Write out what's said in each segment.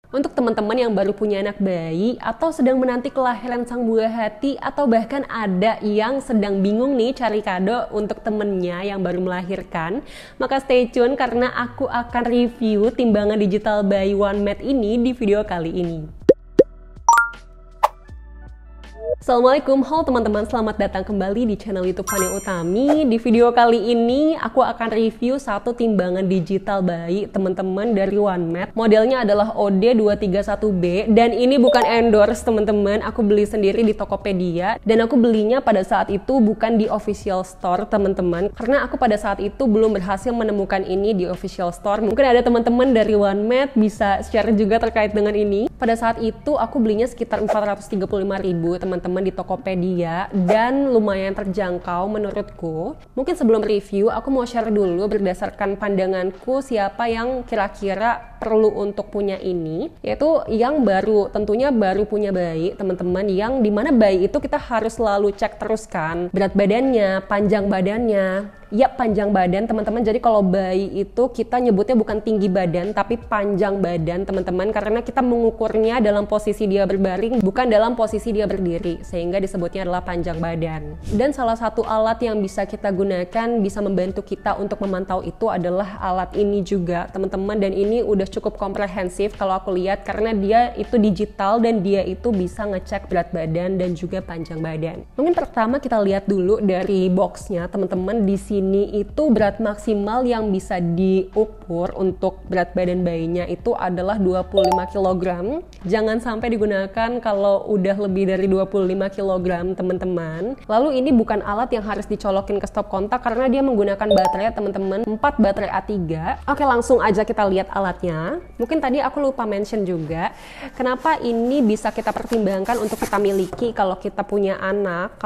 Untuk teman-teman yang baru punya anak bayi atau sedang menanti kelahiran sang buah hati atau bahkan ada yang sedang bingung nih cari kado untuk temennya yang baru melahirkan, maka stay tune karena aku akan review timbangan digital by OneMed ini di video kali ini. Assalamualaikum, halo teman-teman, selamat datang kembali di channel YouTube Fania Utami. Di video kali ini aku akan review satu timbangan digital bayi teman-teman dari OneMed. Modelnya adalah OD231B dan ini bukan endorse teman-teman, aku beli sendiri di Tokopedia dan aku belinya pada saat itu bukan di official store teman-teman, karena aku pada saat itu belum berhasil menemukan ini di official store. Mungkin ada teman-teman dari OneMed bisa share juga terkait dengan ini. Pada saat itu aku belinya sekitar 435.000 teman-teman di Tokopedia dan lumayan terjangkau menurutku. Mungkin sebelum review aku mau share dulu berdasarkan pandanganku siapa yang kira-kira perlu untuk punya ini, yaitu yang baru, tentunya baru punya bayi teman-teman, yang dimana bayi itu kita harus selalu cek terus kan berat badannya, panjang badannya. Ya, panjang badan teman-teman. Jadi kalau bayi itu kita nyebutnya bukan tinggi badan tapi panjang badan teman-teman, karena kita mengukurnya dalam posisi dia berbaring bukan dalam posisi dia berdiri, sehingga disebutnya adalah panjang badan. Dan salah satu alat yang bisa kita gunakan bisa membantu kita untuk memantau itu adalah alat ini juga teman-teman, dan ini udah cukup komprehensif kalau aku lihat karena dia itu digital dan dia itu bisa ngecek berat badan dan juga panjang badan. Mungkin pertama kita lihat dulu dari boxnya teman-teman. Di sini itu berat maksimal yang bisa diukur untuk berat badan bayinya itu adalah 25 kg. Jangan sampai digunakan kalau udah lebih dari 25 kg teman-teman. Lalu ini bukan alat yang harus dicolokin ke stop kontak karena dia menggunakan baterai teman-teman, 4 baterai A3. Oke, langsung aja kita lihat alatnya. Mungkin tadi aku lupa mention juga kenapa ini bisa kita pertimbangkan untuk kita miliki kalau kita punya anak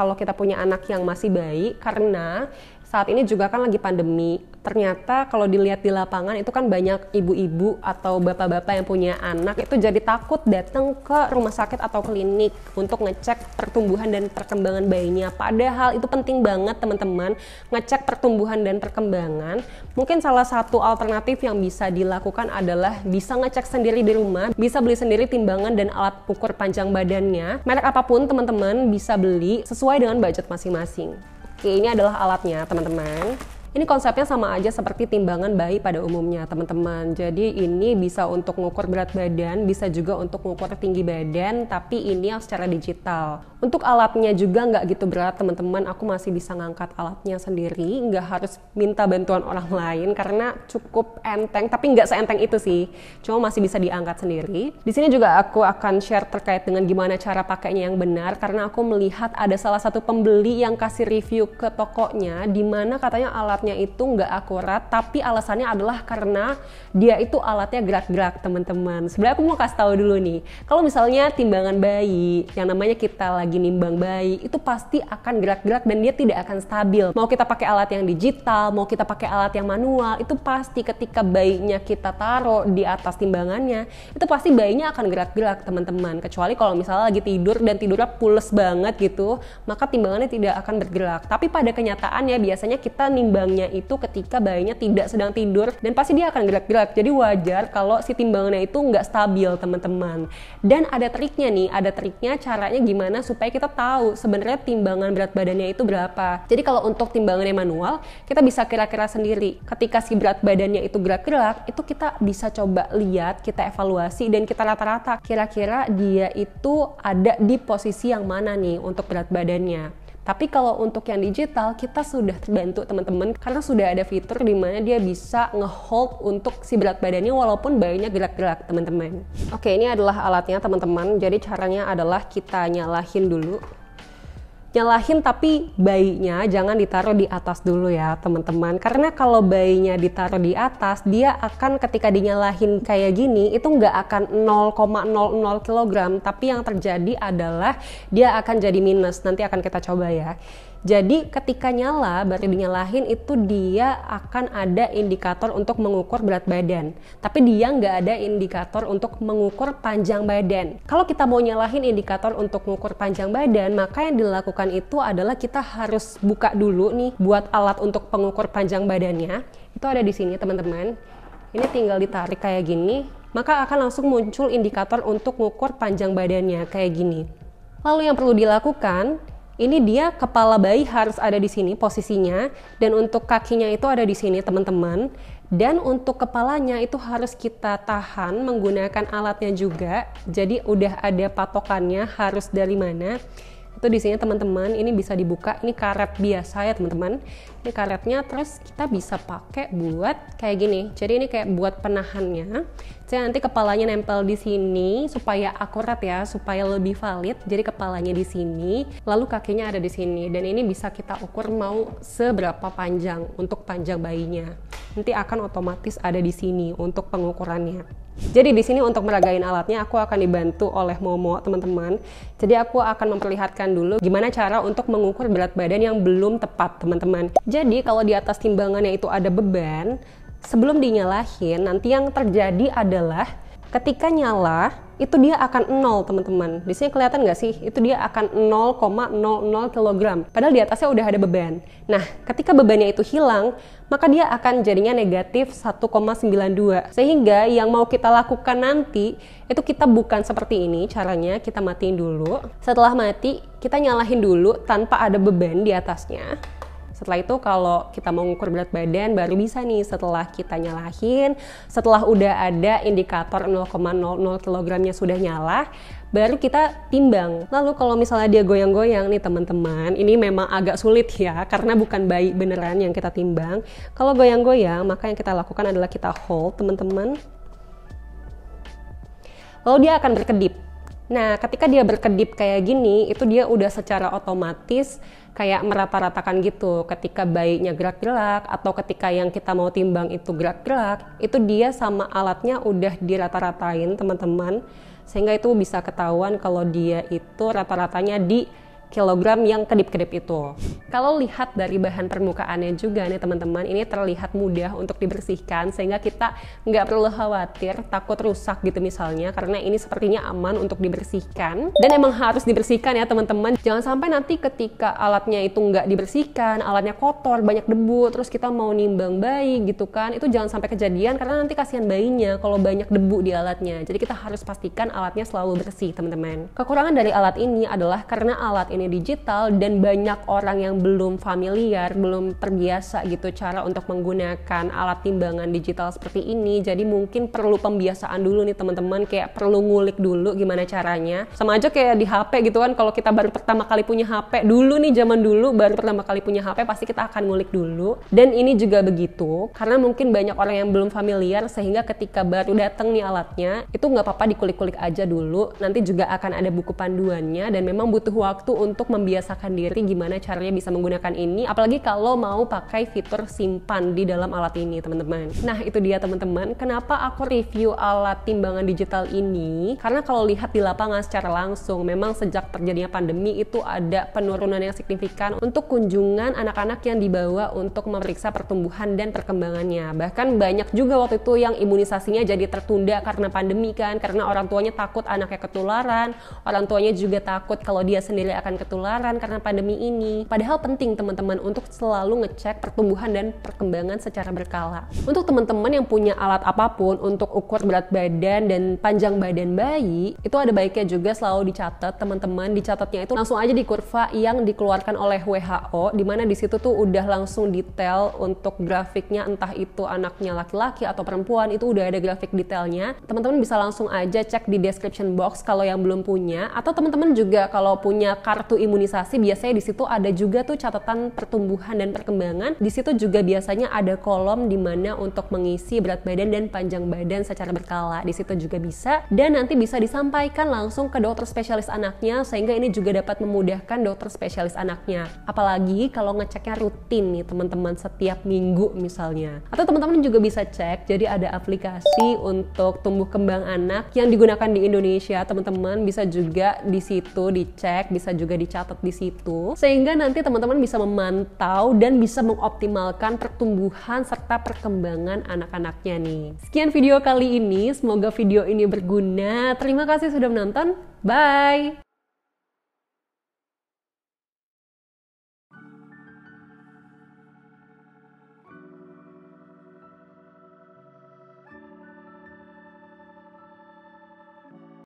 yang masih bayi, karena saat ini juga kan lagi pandemi. Ternyata kalau dilihat di lapangan itu kan banyak ibu-ibu atau bapak-bapak yang punya anak itu jadi takut datang ke rumah sakit atau klinik untuk ngecek pertumbuhan dan perkembangan bayinya. Padahal itu penting banget teman-teman, ngecek pertumbuhan dan perkembangan. Mungkin salah satu alternatif yang bisa dilakukan adalah bisa ngecek sendiri di rumah, bisa beli sendiri timbangan dan alat ukur panjang badannya. Merek apapun teman-teman bisa beli sesuai dengan budget masing-masing. Oke, ini adalah alatnya teman-teman. Ini konsepnya sama aja seperti timbangan bayi pada umumnya teman-teman. Jadi ini bisa untuk mengukur berat badan, bisa juga untuk mengukur tinggi badan, tapi ini yang secara digital. Untuk alatnya juga nggak gitu berat teman-teman, aku masih bisa ngangkat alatnya sendiri, nggak harus minta bantuan orang lain karena cukup enteng, tapi nggak seenteng itu sih, cuma masih bisa diangkat sendiri. Di sini juga aku akan share terkait dengan gimana cara pakainya yang benar, karena aku melihat ada salah satu pembeli yang kasih review ke tokonya, di mana katanya alatnya itu nggak akurat, tapi alasannya adalah karena dia itu alatnya gerak-gerak teman-teman. Sebenarnya aku mau kasih tahu dulu nih, kalau misalnya timbangan bayi, yang namanya kita lagi nimbang bayi, itu pasti akan gerak-gerak dan dia tidak akan stabil. Mau kita pakai alat yang digital, mau kita pakai alat yang manual, itu pasti ketika bayinya kita taruh di atas timbangannya, itu pasti bayinya akan gerak-gerak teman-teman. Kecuali kalau misalnya lagi tidur dan tidurnya pules banget gitu, maka timbangannya tidak akan bergerak. Tapi pada kenyataannya biasanya kita nimbangnya itu ketika bayinya tidak sedang tidur dan pasti dia akan gerak-gerak. Jadi wajar kalau si timbangannya itu nggak stabil teman-teman. Dan ada triknya nih, ada triknya caranya gimana supaya kita tahu sebenarnya timbangan berat badannya itu berapa. Jadi kalau untuk timbangannya manual, kita bisa kira-kira sendiri. Ketika si berat badannya itu gerak-gerak, itu kita bisa coba lihat, kita evaluasi dan kita rata-rata kira-kira dia itu ada di posisi yang mana nih untuk berat badannya. Tapi kalau untuk yang digital, kita sudah terbantu teman-teman karena sudah ada fitur di mana dia bisa nge-hold untuk si berat badannya walaupun bayinya gerak-gerak teman-teman. Oke, ini adalah alatnya teman-teman. Jadi caranya adalah kita nyalahin dulu. Nyalahin tapi bayinya jangan ditaruh di atas dulu ya teman-teman, karena kalau bayinya ditaruh di atas dia akan ketika dinyalahin kayak gini itu nggak akan 0,00 kg, tapi yang terjadi adalah dia akan jadi minus. Nanti akan kita coba ya. Jadi ketika nyala, baru dinyalahin itu dia akan ada indikator untuk mengukur berat badan. Tapi dia nggak ada indikator untuk mengukur panjang badan. Kalau kita mau nyalahin indikator untuk mengukur panjang badan, maka yang dilakukan itu adalah kita harus buka dulu nih buat alat untuk pengukur panjang badannya. Itu ada di sini teman-teman. Ini tinggal ditarik kayak gini. maka akan langsung muncul indikator untuk mengukur panjang badannya kayak gini. Lalu yang perlu dilakukan, ini dia kepala bayi harus ada di sini posisinya, dan untuk kakinya itu ada di sini teman-teman. Dan untuk kepalanya itu harus kita tahan menggunakan alatnya juga. Jadi udah ada patokannya harus dari mana. Itu di sini teman-teman, ini bisa dibuka, ini karet biasa ya teman-teman. Ini karetnya, terus kita bisa pakai buat kayak gini. Jadi ini kayak buat penahannya. Jadi nanti kepalanya nempel di sini supaya akurat ya, supaya lebih valid. Jadi kepalanya di sini, lalu kakinya ada di sini. Dan ini bisa kita ukur mau seberapa panjang untuk panjang bayinya. Nanti akan otomatis ada di sini untuk pengukurannya. Jadi di sini untuk meragain alatnya aku akan dibantu oleh Momo teman-teman. Jadi aku akan memperlihatkan dulu gimana cara untuk mengukur berat badan yang belum tepat teman-teman. Jadi kalau di atas timbangannya itu ada beban, sebelum dinyalahin nanti yang terjadi adalah ketika nyala itu dia akan 0 teman-teman. Di sini kelihatan nggak sih? Itu dia akan 0,00 kg. Padahal di atasnya udah ada beban. Nah, ketika bebannya itu hilang, maka dia akan jadinya negatif 1,92. Sehingga yang mau kita lakukan nanti, itu kita bukan seperti ini caranya. Kita matiin dulu. Setelah mati, kita nyalahin dulu tanpa ada beban di atasnya. Setelah itu kalau kita mau ngukur berat badan baru bisa nih setelah kita nyalahin, setelah udah ada indikator 0,00 kg-nya sudah nyala, baru kita timbang. Lalu kalau misalnya dia goyang-goyang nih teman-teman, ini memang agak sulit ya karena bukan bayi beneran yang kita timbang. Kalau goyang-goyang maka yang kita lakukan adalah kita hold teman-teman. Lalu dia akan berkedip. Nah, ketika dia berkedip kayak gini, itu dia udah secara otomatis kayak merata-ratakan gitu. Ketika bayinya gerak-gerak atau ketika yang kita mau timbang itu gerak-gerak, itu dia sama alatnya udah dirata-ratain teman-teman. Sehingga itu bisa ketahuan kalau dia itu rata-ratanya di kilogram yang kedip-kedip itu. Kalau lihat dari bahan permukaannya juga nih teman-teman, ini terlihat mudah untuk dibersihkan sehingga kita nggak perlu khawatir takut rusak gitu misalnya, karena ini sepertinya aman untuk dibersihkan dan emang harus dibersihkan ya teman-teman. Jangan sampai nanti ketika alatnya itu nggak dibersihkan, alatnya kotor, banyak debu, terus kita mau nimbang bayi gitu kan, itu jangan sampai kejadian karena nanti kasihan bayinya kalau banyak debu di alatnya. Jadi kita harus pastikan alatnya selalu bersih teman-teman. Kekurangan dari alat ini adalah karena alat ini digital dan banyak orang yang belum familiar, belum terbiasa gitu cara untuk menggunakan alat timbangan digital seperti ini. Jadi mungkin perlu pembiasaan dulu nih teman-teman, kayak perlu ngulik dulu gimana caranya. Sama aja kayak di HP gitu kan, kalau kita baru pertama kali punya HP dulu nih, zaman dulu baru pertama kali punya HP pasti kita akan ngulik dulu. Dan ini juga begitu, karena mungkin banyak orang yang belum familiar sehingga ketika baru datang nih alatnya, itu nggak apa-apa dikulik-kulik aja dulu. Nanti juga akan ada buku panduannya dan memang butuh waktu untuk membiasakan diri gimana caranya bisa menggunakan ini, apalagi kalau mau pakai fitur simpan di dalam alat ini teman-teman. Nah itu dia teman-teman, kenapa aku review alat timbangan digital ini, karena kalau lihat di lapangan secara langsung memang sejak terjadinya pandemi itu ada penurunan yang signifikan untuk kunjungan anak-anak yang dibawa untuk memeriksa pertumbuhan dan perkembangannya. Bahkan banyak juga waktu itu yang imunisasinya jadi tertunda karena pandemi kan, karena orang tuanya takut anaknya ketularan, orang tuanya juga takut kalau dia sendiri akan ketularan karena pandemi ini. Padahal penting teman-teman untuk selalu ngecek pertumbuhan dan perkembangan secara berkala. Untuk teman-teman yang punya alat apapun untuk ukur berat badan dan panjang badan bayi, itu ada baiknya juga selalu dicatat teman-teman. Dicatatnya itu langsung aja di kurva yang dikeluarkan oleh WHO, dimana di situ tuh udah langsung detail untuk grafiknya, entah itu anaknya laki-laki atau perempuan, itu udah ada grafik detailnya. Teman-teman bisa langsung aja cek di description box kalau yang belum punya, atau teman-teman juga kalau punya kartu imunisasi biasanya di situ ada juga tuh catatan pertumbuhan dan perkembangan. Di situ juga biasanya ada kolom di mana untuk mengisi berat badan dan panjang badan secara berkala. Di situ juga bisa, dan nanti bisa disampaikan langsung ke dokter spesialis anaknya sehingga ini juga dapat memudahkan dokter spesialis anaknya. Apalagi kalau ngeceknya rutin nih teman-teman, setiap minggu misalnya. Atau teman-teman juga bisa cek, jadi ada aplikasi untuk tumbuh kembang anak yang digunakan di Indonesia. Teman-teman bisa juga di situ dicek, bisa juga dicatat di situ, sehingga nanti teman-teman bisa memantau dan bisa mengoptimalkan pertumbuhan serta perkembangan anak-anaknya nih. Sekian video kali ini, semoga video ini berguna. Terima kasih sudah menonton, bye!